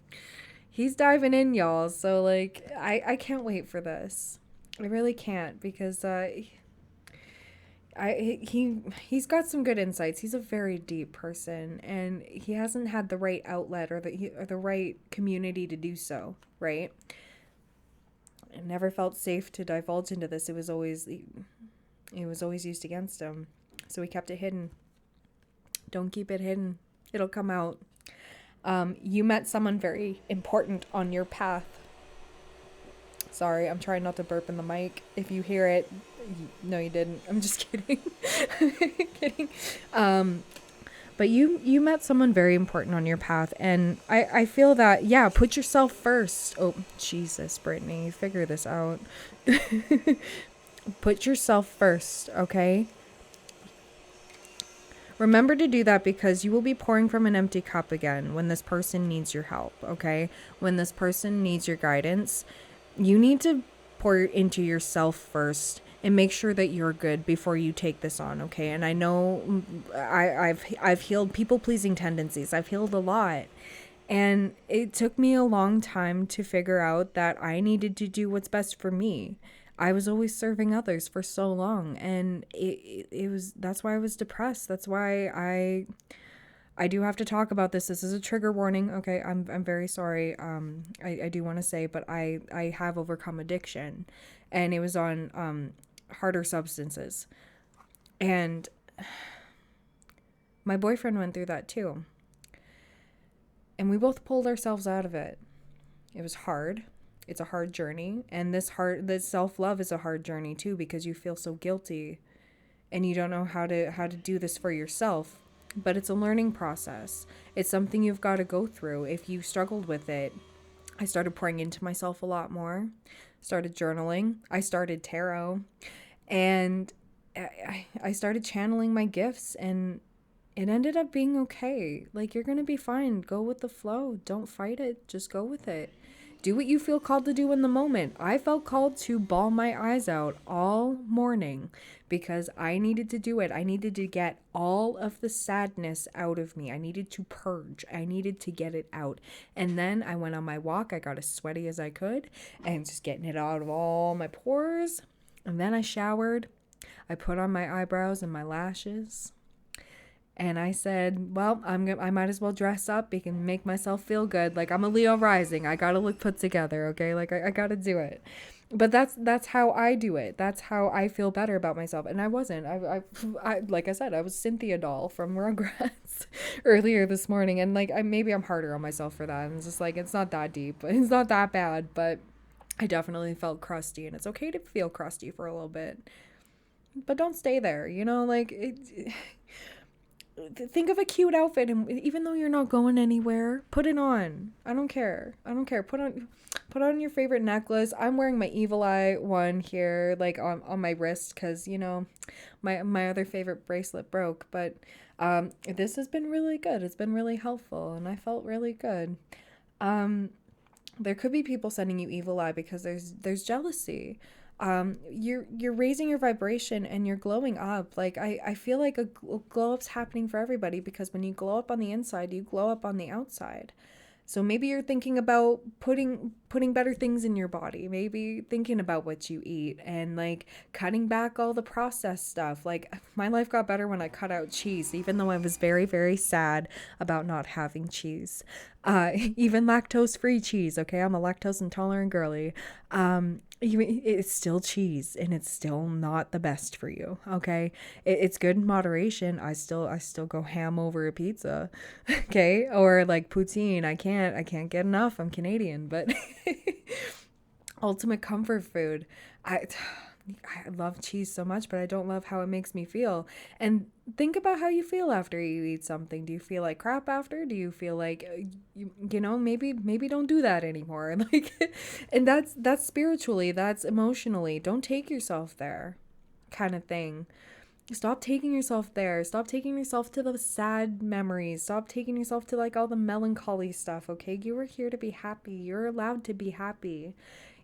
he's diving in, y'all. So like, I can't wait for this. I really can't, because he's got some good insights. He's a very deep person, and he hasn't had the right outlet, or the right community to do so, right? I never felt safe to divulge into this. It was always used against him. So he kept it hidden. Don't keep it hidden. It'll come out. You met someone very important on your path. Sorry, I'm trying not to burp in the mic. If you hear it, no, you didn't. I'm just kidding. Kidding. But you met someone very important on your path. And I feel that, yeah, put yourself first. Oh, Jesus, Brittany, figure this out. Put yourself first, okay? Remember to do that, because you will be pouring from an empty cup again when this person needs your help, okay? When this person needs your guidance, you need to pour into yourself first and make sure that you're good before you take this on, okay? And I know I've healed people-pleasing tendencies. I've healed a lot. And it took me a long time to figure out that I needed to do what's best for me. I was always serving others for so long, and that's why I was depressed. That's why I do have to talk about this. This is a trigger warning. Okay, I'm very sorry. I do want to say, but I have overcome addiction, and it was on harder substances. And my boyfriend went through that too. And we both pulled ourselves out of it. It was hard. It's a hard journey. And this self-love is a hard journey too, because you feel so guilty and you don't know how to do this for yourself. But it's a learning process. It's something you've got to go through. If you struggled with it, I started pouring into myself a lot more. Started journaling. I started tarot. And I started channeling my gifts, and it ended up being okay. Like, you're going to be fine. Go with the flow. Don't fight it. Just go with it. Do what you feel called to do in the moment. I felt called to bawl my eyes out all morning because I needed to do it. I needed to get all of the sadness out of me. I needed to purge. I needed to get it out. And then I went on my walk. I got as sweaty as I could and just getting it out of all my pores. And then I showered. I put on my eyebrows and my lashes. And I said, well, I might as well dress up and make myself feel good. Like, I'm a Leo rising. I gotta look put together, okay? Like, I gotta do it. But that's how I do it. That's how I feel better about myself. And I wasn't. I like I said, I was Cynthia doll from Rugrats earlier this morning. And like, maybe I'm harder on myself for that. And it's just like, it's not that deep. It's not that bad. But I definitely felt crusty. And it's okay to feel crusty for a little bit. But don't stay there, like think of a cute outfit, and even though you're not going anywhere, put it on. I don't care. Put on your favorite necklace. I'm wearing my evil eye one here, like on my wrist, because my other favorite bracelet broke. But this has been really good. It's been really helpful, and I felt really good. There could be people sending you evil eye because there's jealousy. You're raising your vibration and you're glowing up. Like, I feel like a glow up's happening for everybody, because when you glow up on the inside, you glow up on the outside. So maybe you're thinking about putting better things in your body. Maybe thinking about what you eat and like cutting back all the processed stuff. Like my life got better when I cut out cheese, even though I was very, very sad about not having cheese. Even lactose-free cheese, okay? I'm a lactose intolerant girly. It's still cheese and it's still not the best for you, okay? It's good in moderation. I still go ham over a pizza. Okay, or like poutine. I can't get enough. I'm Canadian, but ultimate comfort food. I I love cheese so much, but I don't love how it makes me feel. And think about how you feel after you eat something. Do you feel like crap after? Do you feel like maybe don't do that anymore. Like and that's spiritually, that's emotionally. Don't take yourself there kind of thing. Stop taking yourself there. Stop taking yourself to the sad memories. Stop taking yourself to like all the melancholy stuff, okay? You are here to be happy. You're allowed to be happy.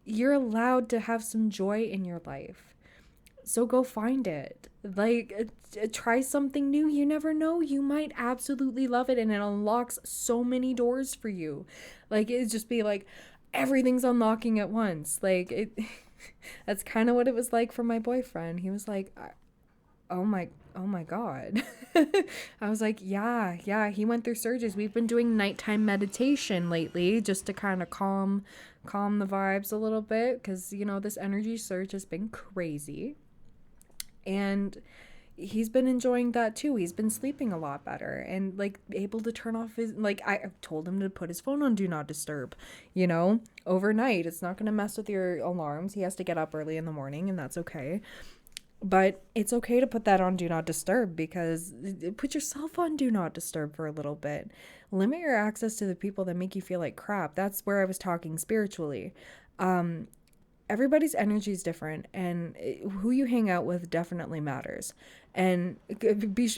You're allowed to have some joy in your life. So go find it. Like, try something new. You never know. You might absolutely love it and it unlocks so many doors for you. Like, it'd just be like everything's unlocking at once. Like, it. That's kind of what it was like for my boyfriend. He was like, oh my god. I was like, yeah, he went through surges. We've been doing nighttime meditation lately just to kind of calm the vibes a little bit because this energy surge has been crazy, and he's been enjoying that too. He's been sleeping a lot better and like able to turn off his, like, I told him to put his phone on do not disturb, overnight. It's not going to mess with your alarms. He has to get up early in the morning and that's okay. But it's okay to put that on do not disturb, because put yourself on do not disturb for a little bit. Limit your access to the people that make you feel like crap. That's where I was talking spiritually. Everybody's energy is different, and who you hang out with definitely matters. And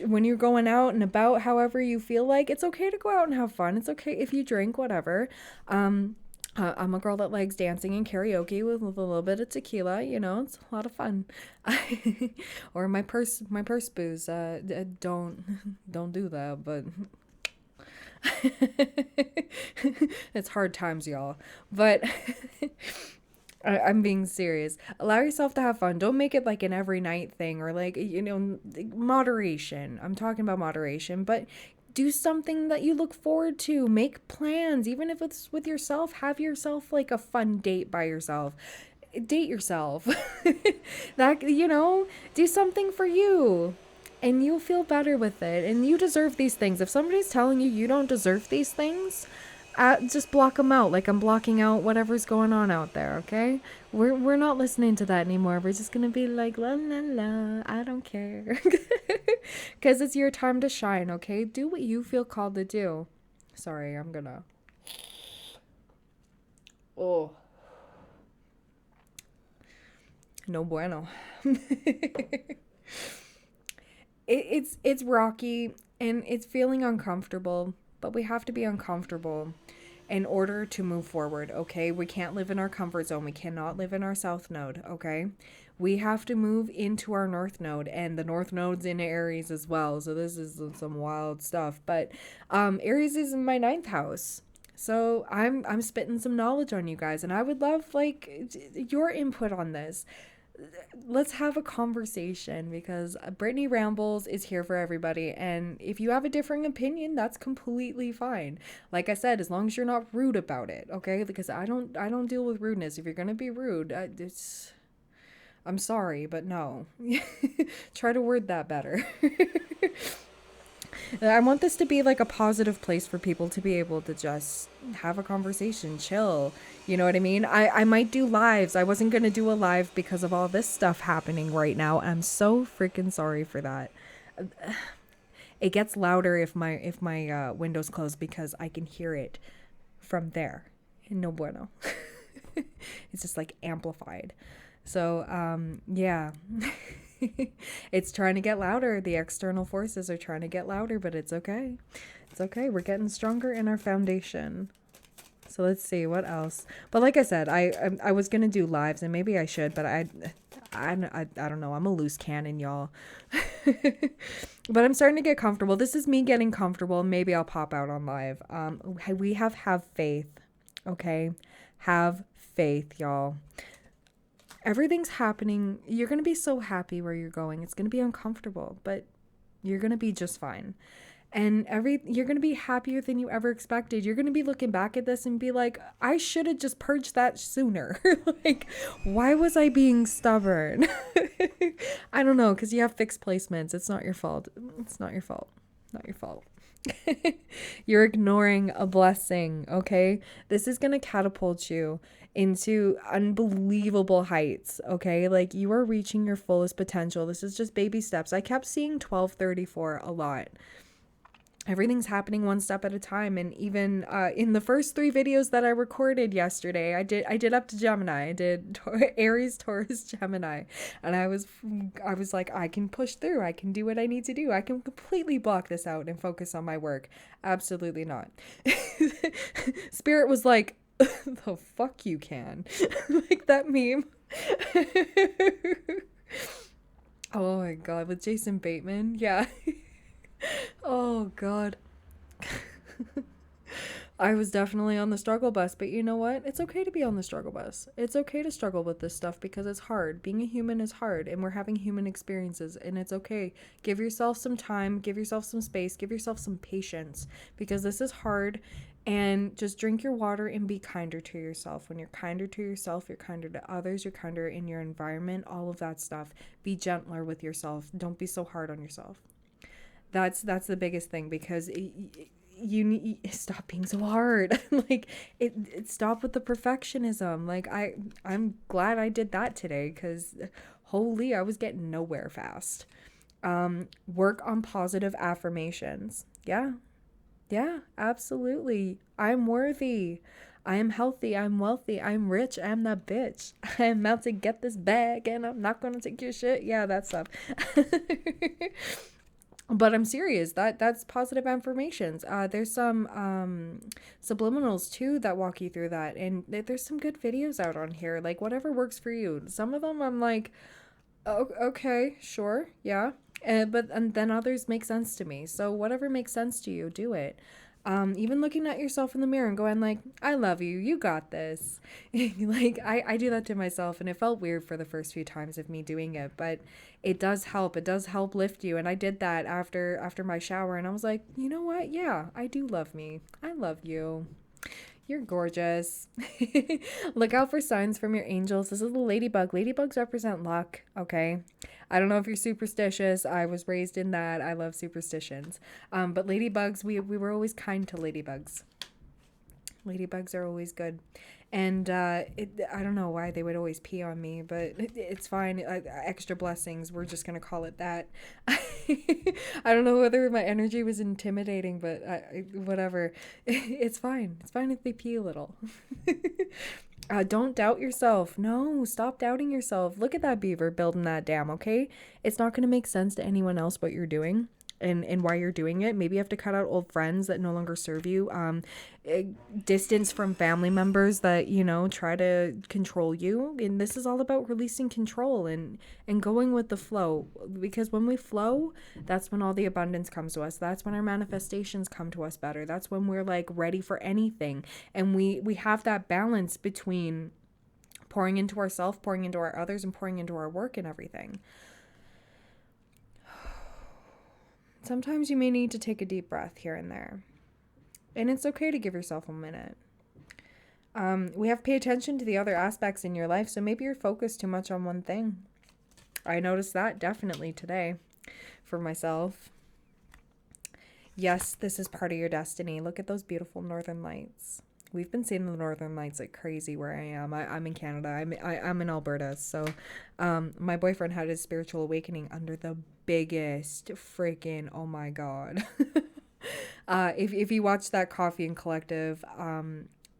when you're going out and about, however you feel like, it's okay to go out and have fun. It's okay if you drink, whatever. I'm a girl that likes dancing and karaoke with a little bit of tequila. It's a lot of fun. Or my purse booze. Don't do that, but it's hard times, y'all. But I'm being serious. Allow yourself to have fun. Don't make it like an every night thing or like, moderation. I'm talking about moderation, but do something that you look forward to. Make plans, even if it's with yourself. Have yourself like a fun date by yourself. Date yourself. That, do something for you. And you'll feel better with it. And you deserve these things. If somebody's telling you you don't deserve these things, just block them out, like I'm blocking out whatever's going on out there, okay? We're not listening to that anymore. We're just gonna be like, la la la, I don't care. Because it's your time to shine, okay? Do what you feel called to do. Sorry, I'm gonna... Oh. No bueno. It's rocky and it's feeling uncomfortable, but we have to be uncomfortable in order to move forward, okay? We can't live in our comfort zone. We cannot live in our south node, okay? We have to move into our north node, and the north node's in Aries as well. So this is some wild stuff. But Aries is in my 9th house. So I'm spitting some knowledge on you guys, and I would love like your input on this. Let's have a conversation, because Brittany Rambles is here for everybody, and if you have a differing opinion, that's completely fine. Like I said, as long as you're not rude about it, okay? Because I don't deal with rudeness. If you're gonna be rude, I'm sorry, but no. Try to word that better. I want this to be like a positive place for people to be able to just have a conversation, chill. You know what I mean? I might do lives. I wasn't going to do a live because of all this stuff happening right now. I'm so freaking sorry for that. It gets louder if my window's closed, because I can hear it from there. No bueno. It's just like amplified. So, yeah. It's trying to get louder. The external forces are trying to get louder, but it's okay. It's okay. We're getting stronger in our foundation. So let's see what else. But like I said, I was gonna do lives, and maybe I should, but I don't know. I'm a loose cannon, y'all. But I'm starting to get comfortable. This is me getting comfortable. Maybe I'll pop out on live. We have faith, okay? Have faith, y'all. Everything's happening. You're going to be so happy where you're going. It's going to be uncomfortable, but you're going to be just fine. And you're going to be happier than you ever expected. You're going to be looking back at this and be like, I should have just purged that sooner. Like, why was I being stubborn? I don't know, because you have fixed placements. It's not your fault. It's not your fault. Not your fault. You're ignoring a blessing, okay? This is going to catapult you into unbelievable heights, okay? Like, you are reaching your fullest potential. This is just baby steps. I kept seeing 1234 a lot. Everything's happening one step at a time. And even in the first 3 videos that I recorded yesterday, I did up to Gemini. I did Aries, Taurus, Gemini, and I was like, I can push through. I can do what I need to do. I can completely block this out and focus on my work. Absolutely not. Spirit was like, the fuck you can. Like that meme. Oh my god, with Jason Bateman. Yeah. Oh god. I was definitely on the struggle bus, but you know what? It's okay to be on the struggle bus. It's okay to struggle with this stuff because it's hard. Being a human is hard, and we're having human experiences, and it's okay. Give yourself some time, give yourself some space, give yourself some patience because this is hard. And just drink your water and be kinder to yourself. When you're kinder to yourself, you're kinder to others, you're kinder in your environment, all of that stuff. Be gentler with yourself. Don't be so hard on yourself. That's the biggest thing because you need stop being so hard. Like it stop with the perfectionism. Like I'm glad I did that today because holy, I was getting nowhere fast. Work on positive affirmations. Yeah, absolutely. I'm worthy. I am healthy. I'm wealthy. I'm rich. I'm that bitch. I'm about to get this bag and I'm not going to take your shit. Yeah, that stuff. But I'm serious. That's positive affirmations. There's some subliminals too that walk you through that, and there's some good videos out on here. Like whatever works for you. Some of them I'm like, oh, okay, sure, yeah, and then others make sense to me. So whatever makes sense to you, do it. Even looking at yourself in the mirror and going like, I love you, you got this. Like I do that to myself and it felt weird for the first few times of me doing it, but it does help. It does help lift you. And I did that after my shower and I was like, you know what? Yeah, I do love me. I love you. You're gorgeous. Look out for signs from your angels. This is the ladybug. Ladybugs represent luck, okay? I don't know if you're superstitious. I was raised in that. I love superstitions. But ladybugs, we were always kind to ladybugs. Ladybugs are always good. And I don't know why they would always pee on me, but it's fine. Extra blessings. We're just going to call it that. I don't know whether my energy was intimidating, but whatever. It's fine. It's fine if they pee a little. Don't doubt yourself. No, stop doubting yourself. Look at that beaver building that dam, okay? It's not going to make sense to anyone else what you're doing. And why you're doing it. Maybe you have to cut out old friends that no longer serve you. Distance from family members that, try to control you. And this is all about releasing control and going with the flow. Because when we flow, that's when all the abundance comes to us. That's when our manifestations come to us better. That's when we're like ready for anything. And we have that balance between pouring into ourselves, pouring into our others, and pouring into our work and everything. Sometimes you may need to take a deep breath here and there. And it's okay to give yourself a minute. We have to pay attention to the other aspects in your life, so maybe you're focused too much on one thing. I noticed that definitely today for myself. Yes, this is part of your destiny. Look at those beautiful northern lights. We've been seeing the northern lights like crazy where I am. I'm in Canada. I'm in Alberta. So my boyfriend had his spiritual awakening under the biggest freaking, oh my God. If you watch that Coffee and Collective,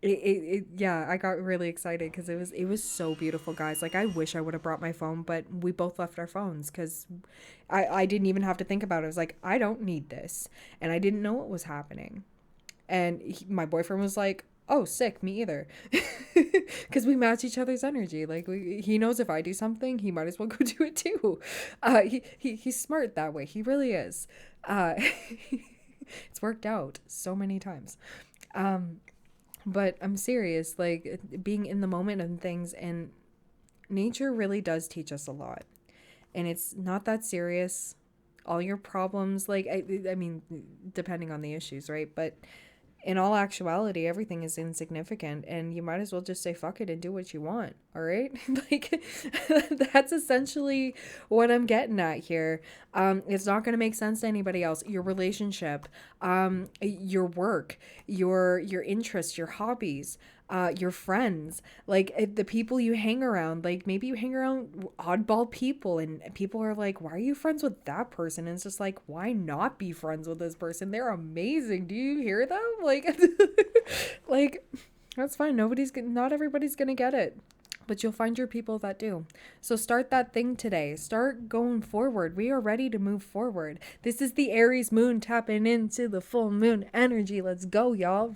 yeah, I got really excited because it was so beautiful, guys. Like I wish I would have brought my phone, but we both left our phones because I didn't even have to think about it. I was like, I don't need this. And I didn't know what was happening. And my boyfriend was like, Oh, sick, me either. Because we match each other's energy. Like, he knows if I do something, he might as well go do it too. He's smart that way. He really is. Uh, it's worked out so many times. Um, but I'm serious. Like, being in the moment and things, and nature really does teach us a lot. And it's not that serious. All your problems, like, I mean, depending on the issues, right? But in all actuality, everything is insignificant, and you might as well just say fuck it and do what you want. All right. Like, that's essentially what I'm getting at here. It's not going to make sense to anybody else. Your relationship, your work, your interests, your hobbies, your friends, like, the people you hang around. Like, maybe you hang around oddball people, and people are like, why are you friends with that person? And it's just like, why not be friends with this person? They're amazing. Do you hear them? Like, like, that's fine. Not everybody's gonna get it, but you'll find your people that do. So start that thing today. Start going forward. We are ready to move forward. This is the Aries moon tapping into the full moon energy. Let's go, y'all.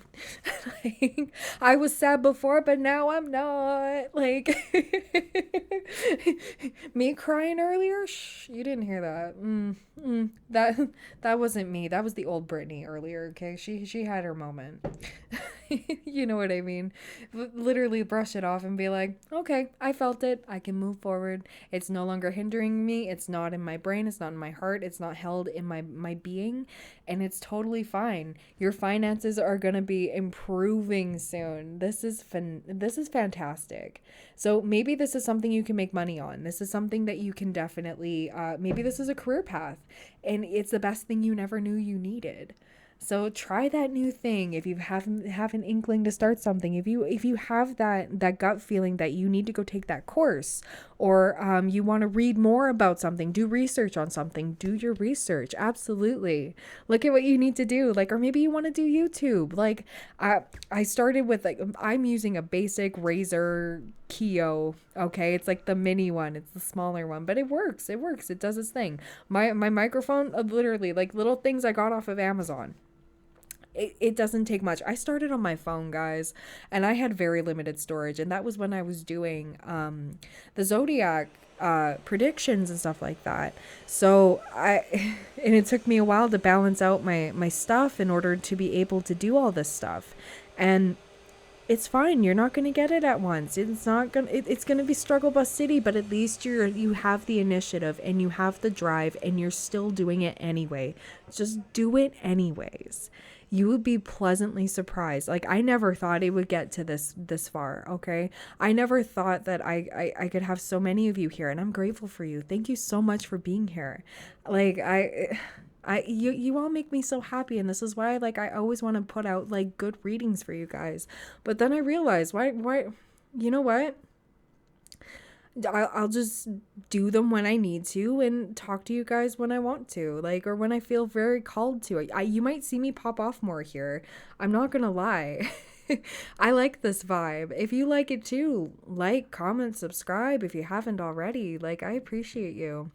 Like, I was sad before, but now I'm not. Like, me crying earlier? Shh, you didn't hear that. That wasn't me. That was the old Brittany earlier. Okay, she had her moment. You know what I mean? Literally brush it off and be like, okay, I felt it. I can move forward. It's no longer hindering me. It's not in my brain. It's not in my heart. It's not held in my being. And it's totally fine. Your finances are going to be improving soon. This is fantastic. So maybe this is something you can make money on. This is something that you can definitely, maybe this is a career path, and it's the best thing you never knew you needed. So try that new thing. If you have an inkling to start something, if you have that gut feeling that you need to go take that course, or you want to read more about something, do research on something, do your research. Absolutely. Look at what you need to do. Like, or maybe you want to do YouTube. Like, I started with, like, I'm using a basic Razer Keo. Okay, it's like the mini one. It's the smaller one, but it works. It works. It does its thing. My microphone, literally, like, little things I got off of Amazon. It doesn't take much. I started on my phone, guys, and I had very limited storage, and that was when I was doing the zodiac predictions and stuff like that. So and it took me a while to balance out my stuff in order to be able to do all this stuff. And it's fine. You're not going to get it at once. It's not going to, it's going to be struggle bus city, but at least you have the initiative and you have the drive, and you're still doing it anyway. Just do it anyways. You would be pleasantly surprised. Like, I never thought it would get to this far. Okay. I never thought that I could have so many of you here, and I'm grateful for you. Thank you so much for being here. Like, you all make me so happy, and this is why, like, I always want to put out, like, good readings for you guys. But then I realized, why, you know what? I'll just do them when I need to and talk to you guys when I want to, like, or when I feel very called to. You might see me pop off more here. I'm not gonna lie. I like this vibe. If you like it too, like, comment, subscribe if you haven't already. Like, I appreciate you.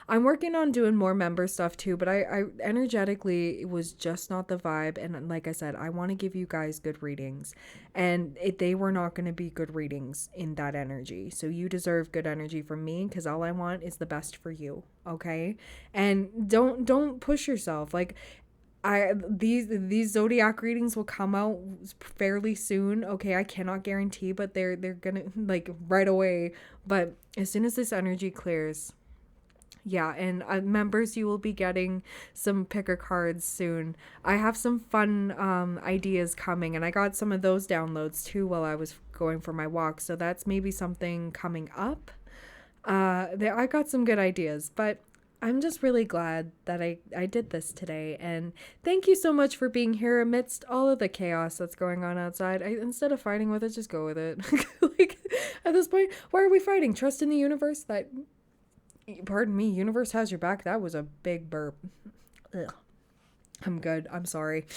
I'm working on doing more member stuff too, but I energetically, it was just not the vibe. And like I said, I want to give you guys good readings, and they were not going to be good readings in that energy. So you deserve good energy from me, because all I want is the best for you. Okay. And don't push yourself. Like, these zodiac readings will come out fairly soon. Okay, I cannot guarantee, but they're gonna, like, right away. But as soon as this energy clears, yeah. And members, you will be getting some picker cards soon. I have some fun ideas coming, and I got some of those downloads too while I was going for my walk. So that's maybe something coming up. I got some good ideas, but I'm just really glad that I did this today. And thank you so much for being here amidst all of the chaos that's going on outside. Instead of fighting with it, just go with it. Like, at this point, why are we fighting? Trust in the universe that, pardon me, universe has your back. That was a big burp. Ugh. I'm good. I'm sorry.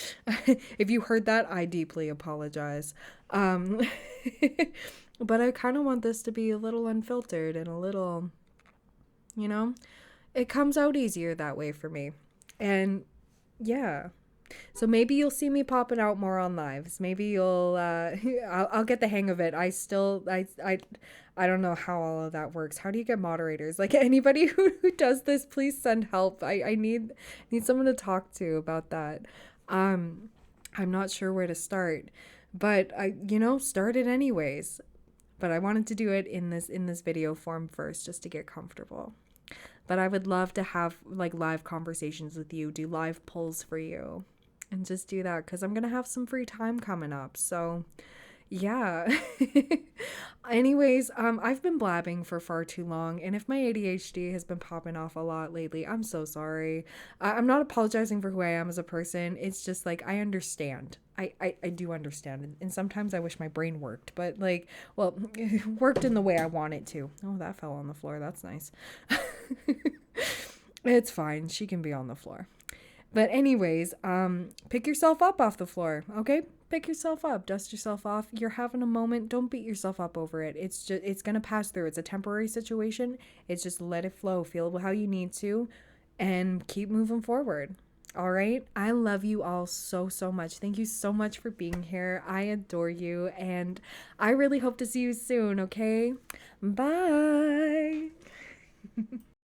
If you heard that, I deeply apologize. But I kind of want this to be a little unfiltered and a little, you know, it comes out easier that way for me. And yeah, So maybe you'll see me popping out more on lives. Maybe you'll I'll get the hang of it. I don't know how all of that works. How do you get moderators? Like anybody who does this, please send help. I need someone to talk to about that. Um I'm not sure where to start, but I start it anyways. But I wanted to do it in this video form first just to get comfortable. But I would love to have like live conversations with you, do live polls for you, and just do that because I'm gonna have some free time coming up. So yeah. Anyways, I've been blabbing for far too long, and if my ADHD has been popping off a lot lately, I'm so sorry. I'm not apologizing for who I am as a person. It's just like I understand. I do understand, and sometimes I wish my brain worked, but like, well, worked in the way I want it to. Oh, that fell on the floor. That's nice. It's fine. She can be on the floor. But anyways, pick yourself up off the floor, okay? Pick yourself up, dust yourself off. You're having a moment. Don't beat yourself up over it. It's gonna pass through. It's a temporary situation. It's just let it flow. Feel how you need to, and keep moving forward. All right. I love you all so, so much. Thank you so much for being here. I adore you, and I really hope to see you soon, okay? Bye.